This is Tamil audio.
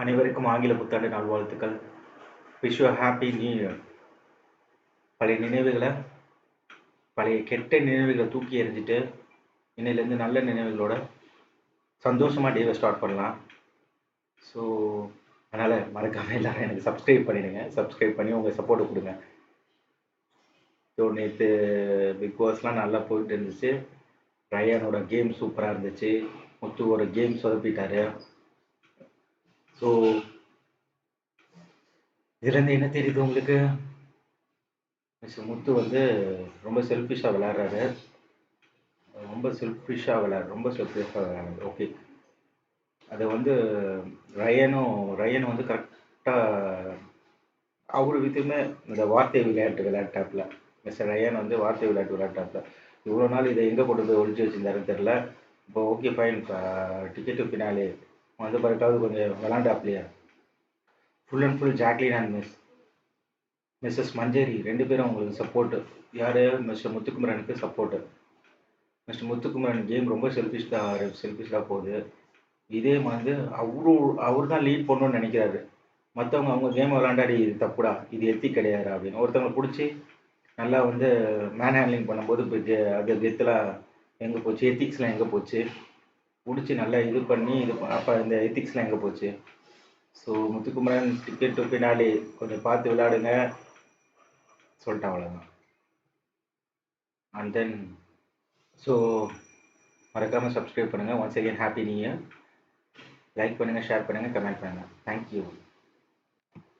அனைவருக்கும் ஆங்கில புத்தாண்டு நல்வாழ்த்துக்கள். Wish you happy new year. பழைய நினைவுகளை, பழைய கெட்ட நினைவுகளை தூக்கி எறிஞ்சிட்டு இன்னையிலேருந்து நல்ல நினைவுகளோட சந்தோஷமாக டேவை ஸ்டார்ட் பண்ணலாம். ஸோ அதனால் மறக்காமல் எல்லாரும் எனக்கு சப்ஸ்கிரைப் பண்ணிடுங்க. சப்ஸ்கிரைப் பண்ணி உங்கள் சப்போர்ட்டை கொடுங்க. ஸோ நேற்று பிக் பாஸ்லாம் நல்லா போயிட்டு இருந்துச்சு. ரயானோட கேம் சூப்பராக இருந்துச்சு. முத்துவோட கேம் சொதப்பிட்டாரு. ஸோ இதுலேருந்து என்ன தெரியுது உங்களுக்கு? மிஸ்டர் முத்து வந்து ரொம்ப செல்ஃபிஷாக விளையாடுறாரு. ரொம்ப செல்ஃபிஷாக விளையாடுறாரு. ஓகே, அதை வந்து ரயன் வந்து கரெக்டாக அவர் விதமே இந்த வார்த்தை விளையாட்டாப்புல. மிஸ்டர் ரயன் வந்து வார்த்தை விளையாட்டாப்புல. இவ்வளோ நாள் இதை எங்கே கொண்டு போய் ஒழிச்சு வச்சிருந்தாருன்னு தெரில. இப்போ ஓகே ஃபைன், டிக்கெட்டு பின்னாலே வந்து பிறக்காவது கொஞ்சம் விளாண்டாப்லையா. Full and full Jacqueline and Mrs Manjari 2 பேரும் அவங்களுக்கு சப்போர்ட்டு. யார்? மிஸ்டர் முத்துக்குமரனுக்கு சப்போர்ட்டு. மிஸ்டர் முத்துக்குமரன் கேம் ரொம்ப செல்ஃபிஷ்டாக போகுது. இதே வந்து அவர் தான் லீட் பண்ணணும்னு நினைக்கிறாரு. மற்றவங்க அவங்க கேம் விளாண்டாடி இது தப்புடா, இது எத்திக் கிடையாது அப்படின்னு ஒருத்தவங்களை பிடிச்சி நல்லா வந்து மேன் ஹேண்ட்லிங் பண்ணும்போது இப்போ அது கெத்துலாம் எங்கே போச்சு? எத்திக்ஸ்லாம் எங்கே போச்சு? பிடிச்சி நல்லா இது பண்ணி அப்போ இந்த எத்திக்ஸ்லாம் எங்கே போச்சு? ஸோ முத்துக்குமரன் டிக்கெட் டு பின்னாடி கொஞ்சம் பார்த்து விளையாடுங்க சொல்லிட்டேன், அவ்வளோதான். அண்ட் தென் ஸோ மறக்காமல் சப்ஸ்கிரைப் பண்ணுங்கள். Once again happy new year. Like பண்ணுங்கள், ஷேர் பண்ணுங்கள், கமெண்ட் பண்ணுங்கள். தேங்க்யூ.